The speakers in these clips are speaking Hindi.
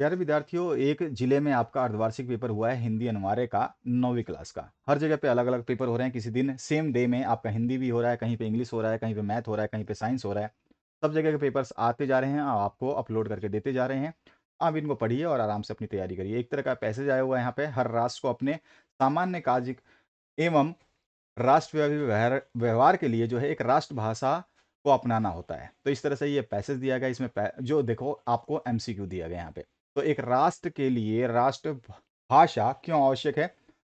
प्यारे विद्यार्थियों, एक जिले में आपका अर्धवार्षिक पेपर हुआ है हिंदी अनिवार्य का 9वीं क्लास का। हर जगह पे अलग-अलग पेपर हो रहे हैं। किसी दिन सेम डे में आपका हिंदी भी हो रहा है, कहीं पे इंग्लिश हो रहा है, कहीं पे मैथ हो रहा है, कहीं पे साइंस हो रहा है। सब जगह के पेपर्स आते जा रहे हैं और आपको अपलोड करके देते जा रहे हैं। आप इनको पढ़िए और आराम से अपनी तैयारी करिए। एक तरह का पैसेज आया हुआ है यहाँ पे, हर राष्ट्र को अपने सामान्य कार्य एवं राष्ट्रव्यापी व्यवहार के लिए जो है एक राष्ट्रभाषा को अपनाना होता है। तो इस तरह से ये पैसेज दिया गया, इसमें जो देखो आपको एमसीक्यू दिया गया यहाँ पे। तो एक राष्ट्र के लिए राष्ट्रभाषा क्यों आवश्यक है?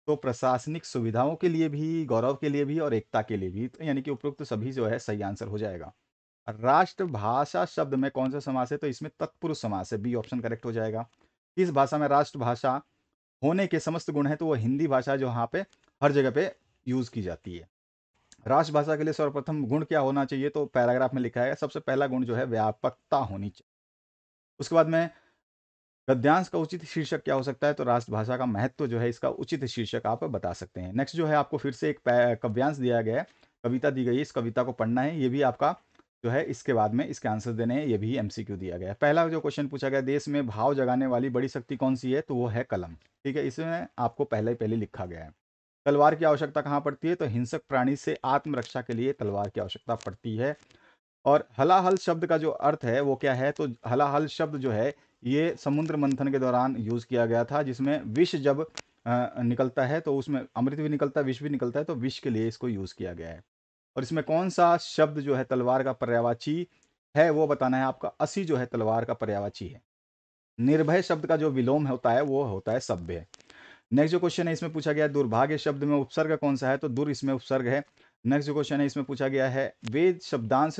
तो प्रशासनिक सुविधाओं के लिए भी, गौरव के लिए भी और एकता के लिए भी। तो यानी कि उपरोक्त सभी जो है सही आंसर हो जाएगा। राष्ट्रभाषा शब्द में कौन सा समास है? तो इसमें तत्पुरुष समास है, बी ऑप्शन करेक्ट हो जाएगा। किस भाषा में राष्ट्रभाषा होने के समस्त गुण हैं? तो वो हिंदी भाषा जो यहाँ पे हर जगह पे यूज की जाती है। राष्ट्रभाषा के लिए सर्वप्रथम गुण क्या होना चाहिए? तो पैराग्राफ में लिखा है, सबसे पहला गुण जो है व्यापकता होनी चाहिए। उसके बाद में गद्यांश का उचित शीर्षक क्या हो सकता है? तो राष्ट्रभाषा का महत्व जो है, इसका उचित शीर्षक आप बता सकते हैं। नेक्स्ट जो है, आपको फिर से एक काव्यांश दिया गया है, कविता दी गई है, इस कविता को पढ़ना है। ये भी आपका जो है इसके बाद में इसके आंसर देने हैं। ये भी एमसीक्यू दिया गया है। पहला जो क्वेश्चन पूछा गया, देश में भाव जगाने वाली बड़ी शक्ति कौन सी है? तो वो है कलम। ठीक है, इसमें आपको पहले ही पहले लिखा गया है। तलवार की आवश्यकता कहाँ पड़ती है? तो हिंसक प्राणी से आत्मरक्षा के लिए तलवार की आवश्यकता पड़ती है। और हलाहल शब्द का जो अर्थ है वो क्या है? तो हलाहल शब्द जो है ये समुद्र मंथन के दौरान यूज किया गया था, जिसमें विष जब निकलता है तो उसमें अमृत भी निकलता है, विष भी निकलता है, तो विष के लिए इसको यूज किया गया है। और इसमें कौन सा शब्द जो है तलवार का पर्यायवाची है वो बताना है। आपका असी जो है तलवार का पर्यायवाची है। निर्भय शब्द का जो विलोम होता है वो होता है सभ्य। नेक्स्ट जो क्वेश्चन है इसमें पूछा गया है, दुर्भाग्य शब्द में उपसर्ग कौन सा है? तो दुर इसमें उपसर्ग है। नेक्स्ट जो क्वेश्चन है इसमें पूछा गया है, वेद शब्दांश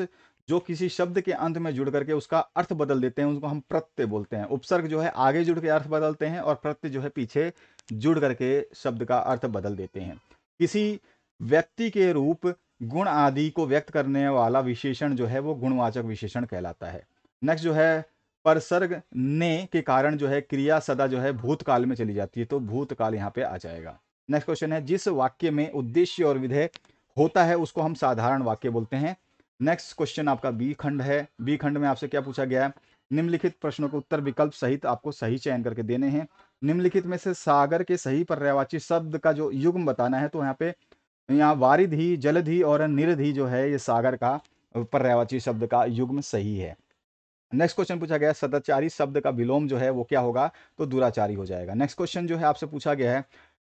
जो किसी शब्द के अंत में जुड़ करके उसका अर्थ बदल देते हैं, उसको हम प्रत्यय बोलते हैं। उपसर्ग जो है आगे जुड़ के अर्थ बदलते हैं और प्रत्यय जो है पीछे जुड़ करके शब्द का अर्थ बदल देते हैं। किसी व्यक्ति के रूप, गुण आदि को व्यक्त करने वाला विशेषण जो है वो गुणवाचक विशेषण कहलाता है। नेक्स्ट जो है, परसर्ग ने के कारण जो है क्रिया सदा जो है भूतकाल में चली जाती है, तो भूतकाल यहाँ पे आ जाएगा। नेक्स्ट क्वेश्चन है, जिस वाक्य में उद्देश्य और विधेय होता है उसको हम साधारण वाक्य बोलते हैं। नेक्स्ट क्वेश्चन आपका बी खंड है। बी खंड में आपसे क्या पूछा गया है? निम्नलिखित प्रश्नों के उत्तर विकल्प सहित आपको सही चयन करके देने हैं। निम्नलिखित में से सागर के सही पर्यायवाची शब्द का जो युग्म बताना है। तो यहाँ पे वारिधि, जलधि और निरधि जो है ये सागर का पर्यायवाची शब्द का युग्म सही है। नेक्स्ट क्वेश्चन पूछा गया, सदाचारी शब्द का विलोम जो है वो क्या होगा? तो दुराचारी हो जाएगा। नेक्स्ट क्वेश्चन जो है आपसे पूछा गया है,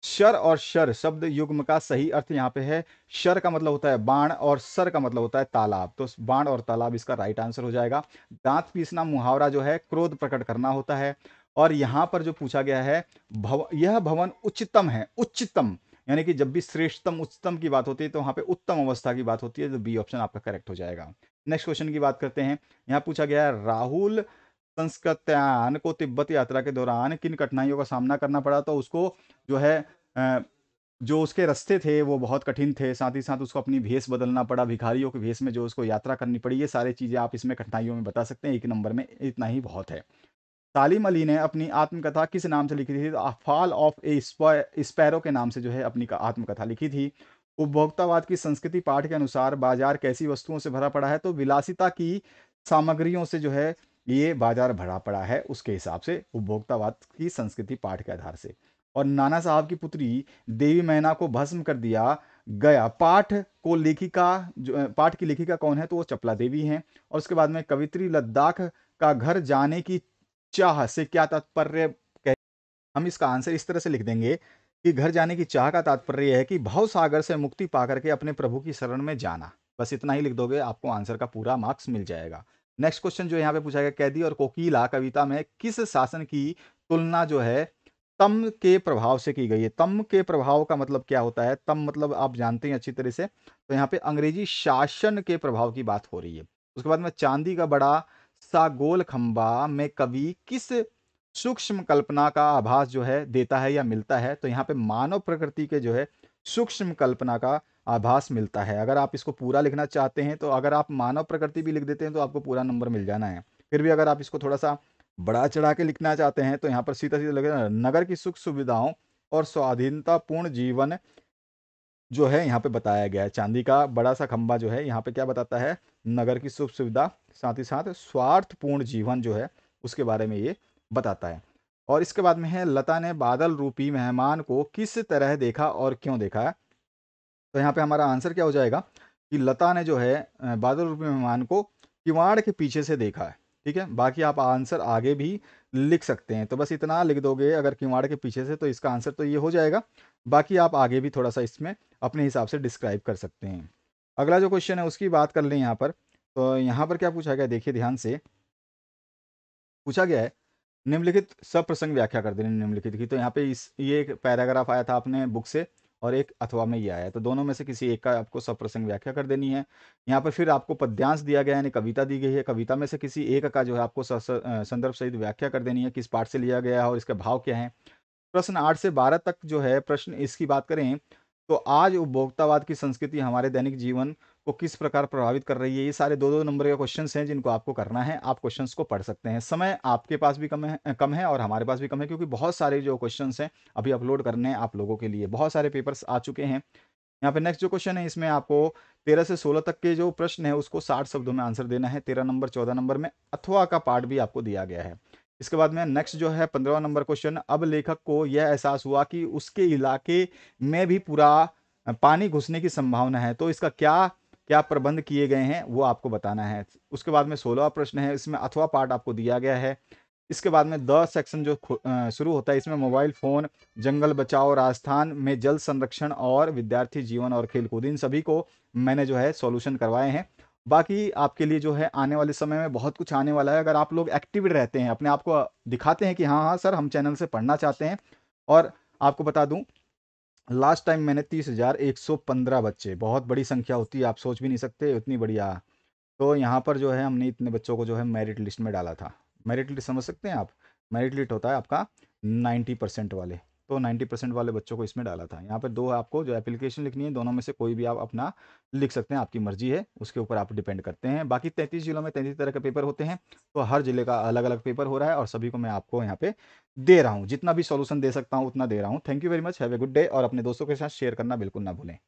शर और शर शब्द युग्म का सही अर्थ यहाँ पे है। शर का मतलब होता है बाण और सर का मतलब होता है तालाब, तो बाण और तालाब इसका राइट आंसर हो जाएगा। दांत पीसना मुहावरा जो है क्रोध प्रकट करना होता है। और यहाँ पर जो पूछा गया है, यह भवन उच्चतम है। उच्चतम यानी कि जब भी श्रेष्ठतम उच्चतम की बात होती है तो वहां पे उत्तम अवस्था की बात होती है, तो बी ऑप्शन आपका करेक्ट हो जाएगा। नेक्स्ट क्वेश्चन की बात करते हैं। यहाँ पूछा गया है, राहुल संस्कृत्यान को तिब्बत यात्रा के दौरान किन कठिनाइयों का सामना करना पड़ा? तो उसको जो है अ, जो उसके रास्ते थे वो बहुत कठिन थे, साथ ही साथ उसको अपनी भेष बदलना पड़ा, भिखारियों के भेष में जो उसको यात्रा करनी पड़ी। ये सारी चीजें आप इसमें कठिनाइयों में बता सकते हैं। एक नंबर में इतना ही बहुत है। सालिम अली ने अपनी आत्मकथा किस नाम से लिखी थी? तो फॉल ऑफ ए स्पैरो के नाम से जो है अपनी आत्मकथा लिखी थी। उपभोक्तावाद की संस्कृति पाठ के अनुसार बाजार कैसी वस्तुओं से भरा पड़ा है? तो विलासिता की सामग्रियों से जो है ये बाजार भरा पड़ा है, उसके हिसाब से उपभोक्तावाद की संस्कृति पाठ के आधार से। और नाना साहब की पुत्री देवी मैना को भस्म कर दिया गया। पाठ की लेखिका कौन है? तो वो चपला देवी हैं। और उसके बाद में कवित्री लद्दाख का घर जाने की चाह से क्या तात्पर्य? हम इसका आंसर इस तरह से लिख देंगे कि घर जाने की चाह का तात्पर्य है कि भव सागर से मुक्ति पाकर के अपने प्रभु की शरण में जाना। बस इतना ही लिख दोगे, आपको आंसर का पूरा मार्क्स मिल जाएगा। नेक्स्ट क्वेश्चन जो यहाँ पे पूछा गया, कैदी और कोकीला कविता में किस शासन की तुलना जो है तम के प्रभाव से की गई है? तम के प्रभाव का मतलब क्या होता है? तम मतलब आप जानते हैं अच्छी तरह से, तो यहाँ पे अंग्रेजी शासन के प्रभाव की बात हो रही है। उसके बाद में चांदी का बड़ा सा गोल खंबा में कवि किस सूक्ष्म कल्पना का आभास जो है देता है या मिलता है? तो यहाँ पे मानव प्रकृति के जो है सूक्ष्म कल्पना का आभास मिलता है। अगर आप इसको पूरा लिखना चाहते हैं, तो अगर आप मानव प्रकृति भी लिख देते हैं तो आपको पूरा नंबर मिल जाना है। फिर भी अगर आप इसको थोड़ा सा बढ़ा चढ़ा के लिखना चाहते हैं तो यहाँ पर सीधा सीधा लगेगा, नगर की सुख सुविधाओं और स्वाधीनतापूर्ण जीवन जो है यहाँ पे बताया गया है। चांदी का बड़ा सा खंबा जो है यहाँ पे क्या बताता है? नगर की सुख सुविधा, साथ ही साथ स्वार्थपूर्ण जीवन जो है उसके बारे में ये बताता है। और इसके बाद में है लता ने बादल रूपी मेहमान को किस तरह देखा और क्यों देखा है। तो यहाँ पे हमारा आंसर क्या हो जाएगा कि लता ने जो है बादल रूपी मेहमान को किवाड़ के पीछे से देखा है। ठीक है, बाकी आप आंसर आगे भी लिख सकते हैं, तो बस इतना लिख दोगे अगर किवाड़ के पीछे से, तो इसका आंसर तो ये हो जाएगा। बाकी आप आगे भी थोड़ा सा इसमें अपने हिसाब से डिस्क्राइब कर सकते हैं। अगला जो क्वेश्चन है उसकी बात कर लें यहाँ पर। तो यहाँ पर क्या पूछा गया, देखिए ध्यान से पूछा गया है, निम्नलिखित सप्रसंग व्याख्या कर देनी निम्नलिखित की। तो यहाँ पे इस ये एक पैराग्राफ आया था अपने बुक से और एक अथवा में ये आया है, तो दोनों में से किसी एक का आपको सप्रसंग व्याख्या कर देनी है। यहाँ पर फिर आपको पद्यांश दिया गया है, यानी कविता दी गई है, कविता में से किसी एक का जो है आपको संदर्भ सहित व्याख्या कर देनी है, किस पाठ से लिया गया है और इसके भाव क्या है। प्रश्न 8 से 12 तक जो है प्रश्न इसकी बात करें तो आज उपभोक्तावाद की संस्कृति हमारे दैनिक जीवन को किस प्रकार प्रभावित कर रही है, ये सारे दो दो नंबर के क्वेश्चंस हैं जिनको आपको करना है। आप क्वेश्चंस को पढ़ सकते हैं, समय आपके पास भी कम है और हमारे पास भी कम है, क्योंकि बहुत सारे जो क्वेश्चंस हैं अभी अपलोड करने हैं आप लोगों के लिए, बहुत सारे पेपर्स आ चुके हैं। यहाँ पे नेक्स्ट जो क्वेश्चन है इसमें आपको 13 से 16 तक के जो प्रश्न है उसको 60 शब्दों में आंसर देना है। 13 नंबर 14 नंबर में अथवा का पार्ट भी आपको दिया गया है। इसके बाद में नेक्स्ट जो है 15वां नंबर क्वेश्चन, अब लेखक को यह एहसास हुआ कि उसके इलाके में भी पूरा पानी घुसने की संभावना है, तो इसका क्या क्या प्रबंध किए गए हैं वो आपको बताना है। उसके बाद में 16वां प्रश्न है, इसमें अथवा पार्ट आपको दिया गया है। इसके बाद में द सेक्शन जो शुरू होता है, इसमें मोबाइल फ़ोन, जंगल बचाओ, राजस्थान में जल संरक्षण और विद्यार्थी जीवन और खेलकूद, इन सभी को मैंने जो है सॉल्यूशन करवाए हैं। बाकी आपके लिए जो है आने वाले समय में बहुत कुछ आने वाला है, अगर आप लोग एक्टिव रहते हैं, अपने आप को दिखाते हैं कि हाँ हाँ सर हम चैनल से पढ़ना चाहते हैं। और आपको बता दूं, लास्ट टाइम मैंने 30,115 बच्चे, बहुत बड़ी संख्या होती है, आप सोच भी नहीं सकते उतनी बढ़िया। तो यहाँ पर जो है हमने इतने बच्चों को जो है मेरिट लिस्ट में डाला था। मेरिट लिस्ट समझ सकते हैं आप, मेरिट लिस्ट होता है आपका 90% वाले, तो 90% वाले बच्चों को इसमें डाला था। यहाँ पर दो आपको जो एप्लीकेशन लिखनी है, दोनों में से कोई भी आप अपना लिख सकते हैं, आपकी मर्जी है, उसके ऊपर आप डिपेंड करते हैं। बाकी 33 जिलों में 33 तरह के पेपर होते हैं, तो हर जिले का अलग अलग पेपर हो रहा है और सभी को मैं आपको यहाँ पे दे रहा हूँ, जितना भी सॉल्यूशन दे सकता हूँ उतना दे रहा हूँ। Thank you very much, have a good day, और अपने दोस्तों के साथ शेयर करना बिल्कुल ना भूलें।